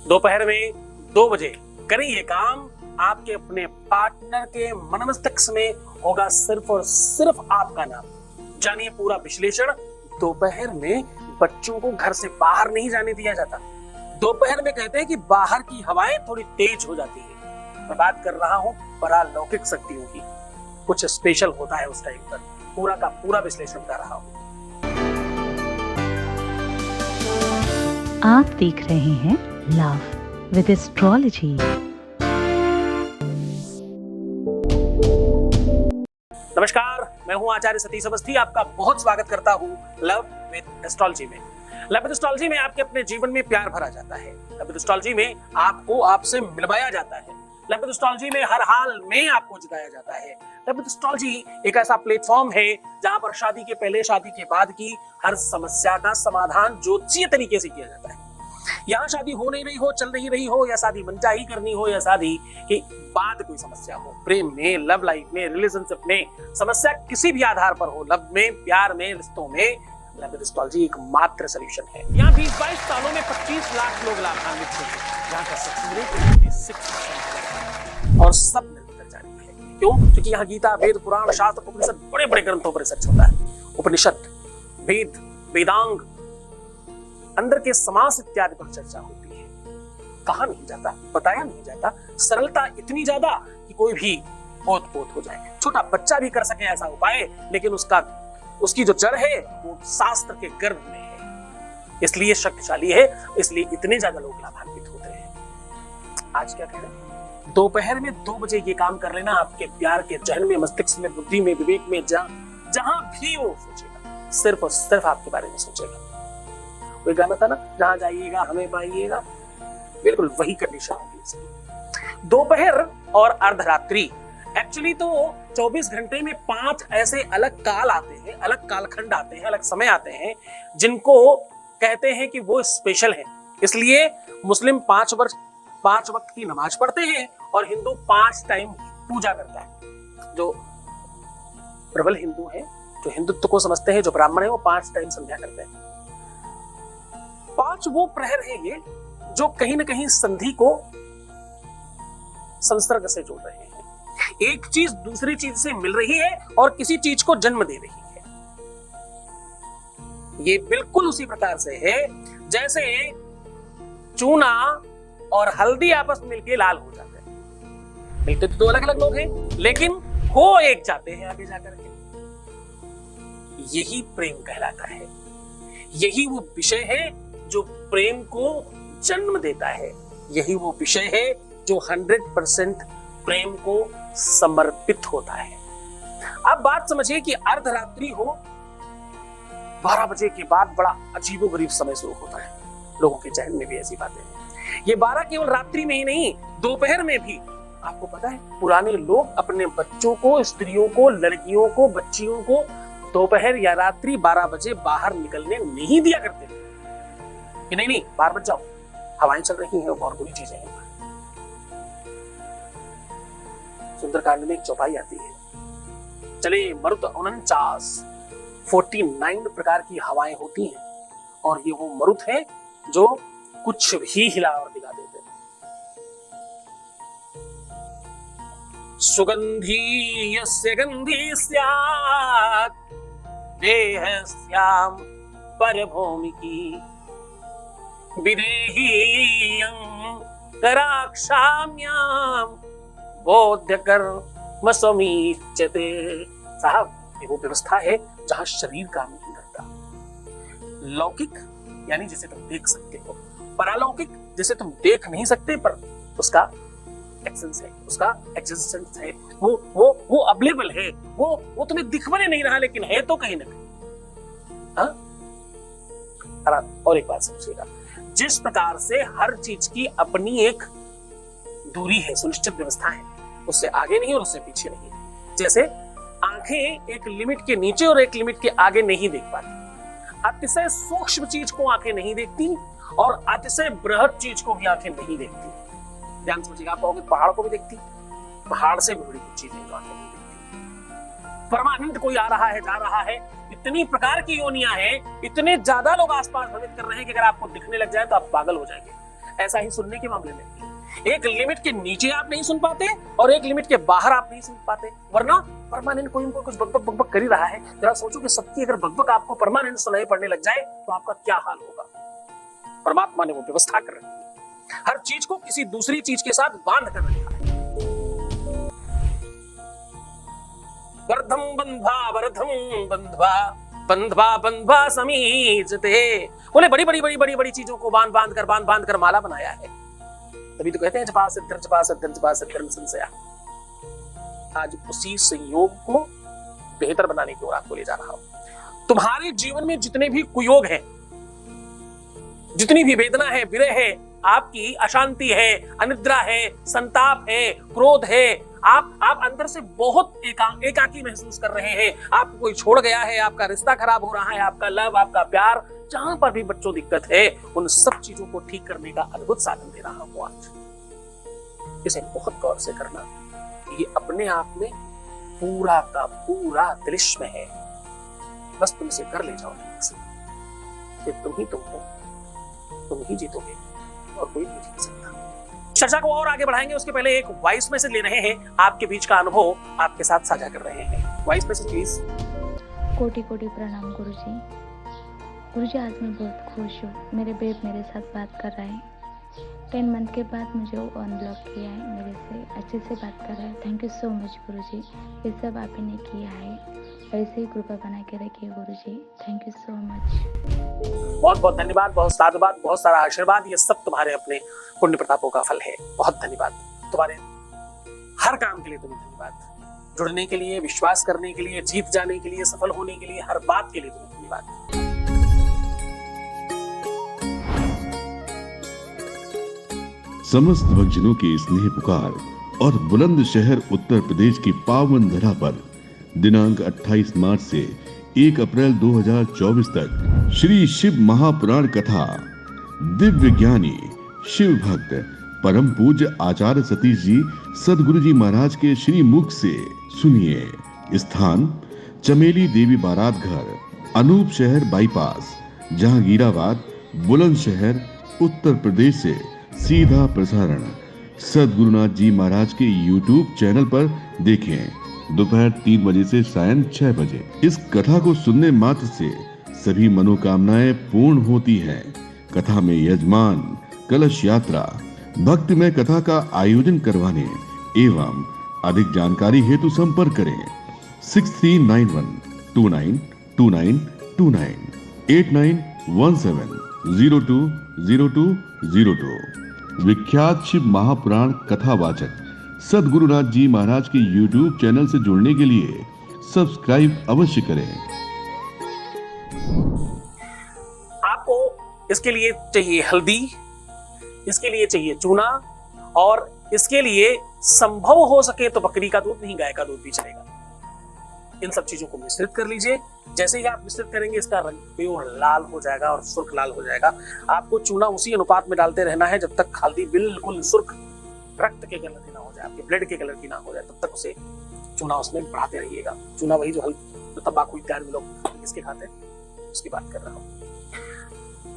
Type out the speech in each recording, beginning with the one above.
दोपहर में 2 बजे करें ये काम। आपके अपने पार्टनर के मन मस्तिष्क में होगा सिर्फ और सिर्फ आपका नाम। जानिए पूरा विश्लेषण। दोपहर में बच्चों को घर से बाहर नहीं जाने दिया जाता। दोपहर में कहते हैं कि बाहर की हवाएं थोड़ी तेज हो जाती है। मैं बात कर रहा हूं परालौकिक शक्तियों की। कुछ स्पेशल होता है उस टाइम पर। पूरा का पूरा विश्लेषण कर रहा हूं। आप देख रहे हैं लव विद एस्ट्रोलॉजी। नमस्कार, मैं हूं आचार्य सतीश अवस्थी। आपका बहुत स्वागत करता हूं लव विद एस्ट्रोलॉजी में। लव विद एस्ट्रोलॉजी में आपके अपने जीवन में प्यार भरा जाता है। लव विद एस्ट्रोलॉजी में आपको आपसे मिलवाया जाता है। लव विद एस्ट्रोलॉजी में हर हाल में आपको जिताया जाता है। लव विद एस्ट्रोलॉजी एक ऐसा प्लेटफॉर्म है जहां पर शादी के पहले, शादी के बाद की हर समस्या का समाधान ज्योतिषीय तरीके से किया जाता है। यहाँ शादी हो नहीं रही हो, चल नहीं रही हो, या शादी मनचा ही करनी हो, या शादी के बाद कोई समस्या हो, प्रेम में, लव लाइफ में, रिलेशनशिप में, समस्या किसी भी आधार पर हो, लव में, प्यार में, रिश्तों में, लव विद एस्ट्रोलॉजी एक मात्र सॉल्यूशन है। यहाँ 20-22 सालों में 25 लाख लोग लाभान्वित हुए। यहाँ का सक्सेस रेट 6% और सब निरंतर जारी है। क्यों? क्योंकि यहाँ गीता, वेद, पुराण, शास्त्र, उपनिषद, बड़े बड़े ग्रंथों पर रिसर्च होता है। उपनिषद, वेद, वेदांग, अंदर के समास इत्यादि पर चर्चा होती है। कहा नहीं जाता, बताया नहीं जाता। सरलता इतनी ज्यादा कि कोई भी पोत पोत हो जाए, छोटा बच्चा भी कर सके ऐसा उपाय, लेकिन उसकी जो जड़ है वो शास्त्र के गर्भ में है, इसलिए शक्तिशाली है, इसलिए इतने ज्यादा लोग लाभान्वित होते हैं। आज क्या कह रहे हैं? दोपहर में 2 बजे ये काम कर लेना। आपके प्यार के जहन में, मस्तिष्क में, बुद्धि में, विवेक में, जहां भी वो सोचेगा, सिर्फ और सिर्फ आपके बारे में सोचेगा। कोई गाना था ना, जहां जाइएगा हमें पाइएगा, बिल्कुल वही कंडीशन होगी इसकी। दोपहर और अर्धरात्रि, एक्चुअली तो 24 घंटे में 5 ऐसे अलग काल आते हैं, अलग कालखंड आते हैं, अलग समय आते हैं, जिनको कहते हैं कि वो स्पेशल है। इसलिए मुस्लिम 5 वक्त की नमाज पढ़ते हैं और हिंदू 5 टाइम पूजा करता है। जो प्रबल हिंदू है, जो हिंदुत्व को समझते हैं, जो ब्राह्मण है, वो 5 टाइम संध्या करते हैं। 5 वो प्रहर है ये जो कहीं ना कहीं संधि को संसर्ग से जोड़ रहे हैं। एक चीज दूसरी चीज से मिल रही है और किसी चीज को जन्म दे रही है। ये बिल्कुल उसी प्रकार से है जैसे चूना और हल्दी आपस में मिलके लाल हो जाते हैं। मिलते तो 2 अलग अलग लोग हैं, लेकिन हो एक जाते हैं आगे जाकर के। यही प्रेम कहलाता है। यही वो विषय है जो प्रेम को जन्म देता है। यही वो विषय है जो 100% प्रेम को समर्पित होता है। अब बात समझिए कि अर्धरात्रि हो, 12 बजे के बाद बड़ा अजीबोगरीब समय शुरू होता है। लोगों के चैन में भी ऐसी बातें हैं। ये 12 केवल रात्रि में ही नहीं, दोपहर में भी। आपको पता है, पुराने लोग अपने बच्चों को, स्त्रियों को, लड़कियों को, बच्चियों को दोपहर या रात्रि 12 बजे बाहर निकलने नहीं दिया करते थे कि नहीं बाहर मत जाओ, हवाएं चल रही हैं और बुरी चीजें हैं। सुंदरकांड में एक चौपाई आती है, चले मरुत 49 प्रकार की हवाएं होती हैं, और ये वो मरुत है जो कुछ भी हिला और दिखा देते हैं। सुगंधी यस्य गंधी स्यात् देहस्याम परभौमिकी विदेहीयं कराक्षाम्यां बोध्यकर्म समीच्यते। साहब, ये वो व्यवस्था है जहां शरीर काम नहीं करता। लौकिक यानी जिसे तुम देख सकते हो, परालौकिक जिसे तुम देख नहीं सकते पर उसका एक्सेंस है, उसका एग्जिस्टेंस है, वो अवेलेबल है, वो तुम्हें दिखने नहीं रहा लेकिन है तो कहीं ना कहीं। हाँ? और एक बात समझिएगा, जिस प्रकार से हर चीज की अपनी एक दूरी है, सुनिश्चित व्यवस्था है, उससे आगे नहीं और उससे पीछे नहीं। जैसे आंखें एक लिमिट के नीचे और एक लिमिट के आगे नहीं देख पाती। अतिशय सूक्ष्म चीज को आंखें नहीं देखती और अतिशय बृहद चीज को भी आंखें नहीं देखती। ध्यान समझिएगा, आप कहोगे पहाड़ को भी देखती, पहाड़ से भी बड़ी कुछ चीजें जो आंखें नहीं देखती। परमानंद कोई आ रहा है, जा रहा है, इतनी प्रकार की योनियां हैं, इतने ज्यादा लोग आसपास भ्रमित कर रहे हैं कि अगर आपको दिखने लग जाए तो आप पागल हो जाएंगे। ऐसा ही सुनने के मामले में एक लिमिट के नीचे आप नहीं सुन पाते और एक लिमिट के बाहर आप नहीं सुन पाते, वरना परमानेंट कोई इनको कुछ बकबक बकबक कर ही रहा है। जरा सोचो कि सबकी अगर बकबक आपको परमानेंट सुनाई पड़ने लग जाए तो आपका क्या हाल होगा। परमात्मा ने वो व्यवस्था कर रखी है, हर चीज को किसी दूसरी चीज के साथ बांध कर रखा है। वर्धम बंध्वा बंध्वा बंध्वा समीजते, बोले बड़ी बड़ी बड़ी बड़ी बड़ी चीजों को बांध बांध कर माला बनाया है। तभी तो कहते हैं जपा सिद्धर संशया। आज उसी संयोग को बेहतर बनाने की ओर आपको ले जा रहा हूं। तुम्हारे जीवन में जितने भी कुयोग हैं, जितनी भी वेदना है, विरह है, आपकी अशांति है, अनिद्रा है, संताप है, क्रोध है, आप अंदर से बहुत एकाकी महसूस कर रहे हैं, आपको कोई छोड़ गया है, आपका रिश्ता खराब हो रहा है, आपका लव, आपका प्यार, जहां पर भी बच्चों दिक्कत है, उन सब चीजों को ठीक करने का अद्भुत साधन दे रहा हूं आज। इसे बहुत गौर से करना, ये अपने आप में पूरा का पूरा तिलिस्म है। बस तुम इसे कर ले जाओ, तुम ही तुम हो, तुम ही जीतोगे और कोई नहीं जीत सकता। चर्चा को और आगे बढ़ाएंगे उसके पहले एक वॉइस मैसेज ले रहे हैं, आपके बीच का अनुभव आपके साथ साझा कर रहे हैं। Voice message please. कोटि कोटि प्रणाम गुरुजी। गुरुजी आज मैं बहुत खुश हूँ, मेरे बेब मेरे साथ बात कर रहे हैं। 10 मंथ के बाद मुझे वो अनब्लॉक किया है, मेरे से अच्छे से बात कर रहा है। थैंक यू सो मच गुरुजी, ये सब आप ही ने किया है, ऐसे ही कृपा बना के रखिए गुरुजी। Thank you so much. बहुत बहुत धन्यवाद, बहुत साधुवाद, बहुत सारा आशीर्वाद, ये सब तुम्हारे अपने पुण्य प्रतापों का फल है। बहुत धन्यवाद, तुम्हारे हर काम के लिए तुम्हें धन्यवाद, जुड़ने के लिए, विश्वास करने के लिए, जीत जाने के लिए, सफल होने के लिए, हर बात के लिए तुम्हें धन्यवाद। समस्त भक्तजनों की स्नेह पुकार और बुलंदशहर उत्तर प्रदेश की पावन धरा पर दिनांक 28 मार्च से 1 अप्रैल 2024 तक श्री शिव महापुराण कथा दिव्य ज्ञानी शिव भक्त परम पूज्य आचार्य सतीश जी सदगुरु जी महाराज के श्री मुख से सुनिए। स्थान चमेली देवी बारात घर, अनूप शहर बाईपास, जहांगीराबाद, बुलंदशहर उत्तर प्रदेश से सीधा प्रसारण सदगुरुनाथ जी महाराज के YouTube चैनल पर देखें। दोपहर 3 बजे से सायं 6 बजे। इस कथा को सुनने मात्र से सभी मनोकामनाएं पूर्ण होती हैं। कथा में यजमान, कलश यात्रा, भक्तिमय कथा का आयोजन करवाने एवं अधिक जानकारी हेतु संपर्क करें 6391292929 8917020202। विख्यात शिव महापुराण कथावाचक सदगुरुनाथ जी महाराज के YouTube चैनल से जुड़ने के लिए सब्सक्राइब अवश्य करें। आपको इसके लिए चाहिए हल्दी, इसके लिए चाहिए चूना, और इसके लिए संभव हो सके तो बकरी का दूध, नहीं गाय का दूध भी चलेगा। इन सब चीजों को मिश्रित कर लीजिए। जैसे ही आप मिश्रित करेंगे इसका रंग प्योर लाल हो जाएगा और सुर्ख लाल हो जाएगा। आपको चूना उसी अनुपात में डालते रहना है जब तक हल्दी बिल्कुल सुर्ख रक्त के कलर की ना हो जाए, आपके ब्लड के कलर की ना हो जाए, तब तक उसे चूना उसमें बढ़ाते रहिएगा। चूना वही जो तंबाकू इत्यादि लोग इसके खाते हैं, उसकी बात कर रहा हूँ।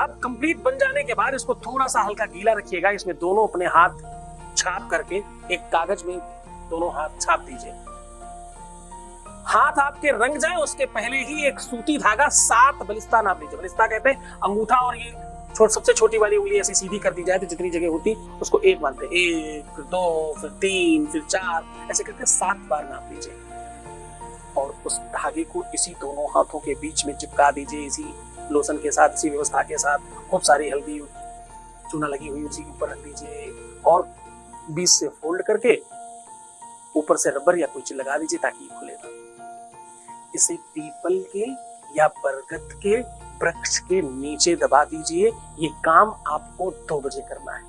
अब कंप्लीट बन जाने के बाद इसको थोड़ा सा हल्का गीला रखिएगा। इसमें दोनों अपने हाथ छाप करके एक कागज में दोनों हाथ छाप दीजिए। हाथ आपके रंग जाए उसके पहले ही एक सूती धागा 7 बलिस्ता नाप लीजिए। बलिस्ता कहते हैं अंगूठा और ये सबसे छोटी वाली उंगली ऐसी सीधी कर दी जाए तो जितनी जगह होती उसको 1 मानते, 1 फिर 2 फिर 3 फिर 4 ऐसे करके 7 बार नाप लीजिए और उस धागे को इसी दोनों हाथों के बीच में चिपका दीजिए। इसी लोशन के साथ, इसी व्यवस्था के साथ खूब सारी हल्दी चूना लगी हुई उसी के ऊपर रख दीजिए और बीच से फोल्ड करके ऊपर से रबर या कोई चीज लगा दीजिए ताकि खुले ना। इसे पीपल के या बरगद के वृक्ष के नीचे दबा दीजिए। ये काम आपको 2 बजे करना है।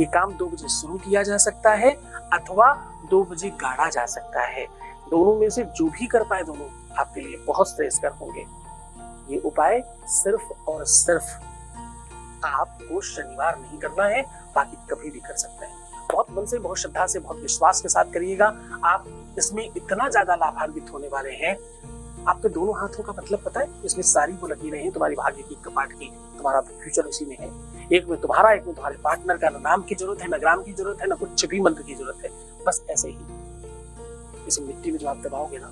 ये काम 2 बजे शुरू किया जा सकता है अथवा 2 बजे गाड़ा जा सकता है। दोनों में से जो भी कर पाए दोनों आपके लिए बहुत श्रेयस्कर होंगे। ये उपाय सिर्फ और सिर्फ आपको शनिवार नहीं करना है, बाकी कभी भी कर सकते हैं। बहुत मन से, बहुत श्रद्धा से, बहुत विश्वास के साथ करिएगा। आप इसमें इतना ज्यादा लाभान्वित होने वाले हैं। आपके दोनों हाथों का मतलब पता है, इसमें सारी वो लकीरें हैं तुम्हारी भाग्य की, कपाट की, तुम्हारा फ्यूचर इसी में है। एक में तुम्हारा, एक में तुम्हारे पार्टनर का। न नाम की जरूरत है, न ग्राम की जरूरत है, न कुछ भी मंत्र की जरूरत है, बस ऐसे ही इस मिट्टी में जो आप दबाओगे ना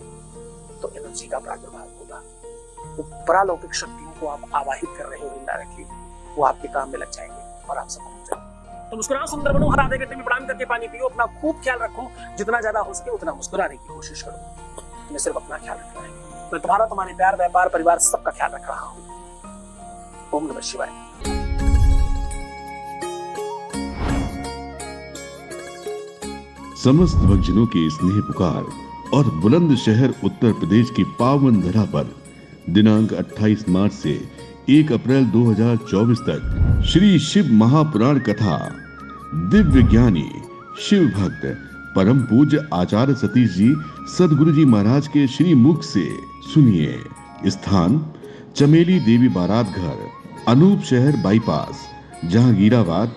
तो एनर्जी का प्रादुर्भाव होगा। वो परालौकिक शक्तियों को आप आवाहित कर रहे हो इनडायरेक्टली, वो आपके काम में लग जाएंगे और आप सफल हो जाएंगे। तो मुस्कुराओ, सुंदर बनो, हर आधे घंटे में प्रणाम करके पानी पियो, अपना खूब ख्याल रखो, जितना ज्यादा हो सके उतना मुस्कुराने की कोशिश करो। तुम्हें सिर्फ अपना ख्याल रखना है, मैं तुम्हारा, तुम्हारे प्यार, व्यापार, परिवार सबका ख्याल रख रहा हूँ। ओम नमः शिवाय। समस्त भक्तजनों की स्नेह पुकार और बुलंदशहर उत्तर प्रदेश की पावन धरा पर दिनांक 28 मार्च से 1 अप्रैल 2024 तक श्री शिव महापुराण कथा दिव्य ज्ञानी शिव भक्त परम पूज्य आचार्य सतीश जी सदगुरु जी महाराज के श्री मुख से सुनिए। स्थान चमेली देवी बारात घर, अनूप शहर बाईपास, जहांगीराबाद,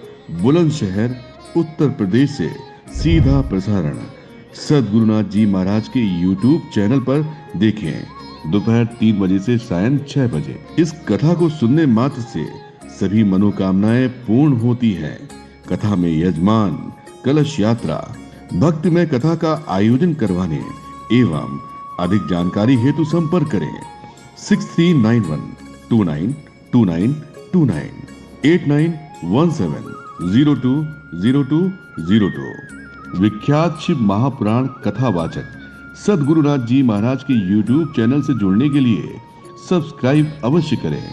बुलंदशहर उत्तर प्रदेश से सीधा प्रसारण सदगुरुनाथ जी महाराज के YouTube चैनल पर देखें। दोपहर 3 बजे से सायं 6 बजे। इस कथा को सुनने मात्र से सभी मनोकामनाएं पूर्ण होती हैं। कथा में यजमान, कलश यात्रा, भक्तिमय कथा का आयोजन करवाने एवं अधिक जानकारी हेतु संपर्क करें 6391292929 8917020202। विख्यात शिव महापुराण कथावाचक सदगुरुनाथ जी महाराज के YouTube चैनल से जुड़ने के लिए सब्सक्राइब अवश्य करें।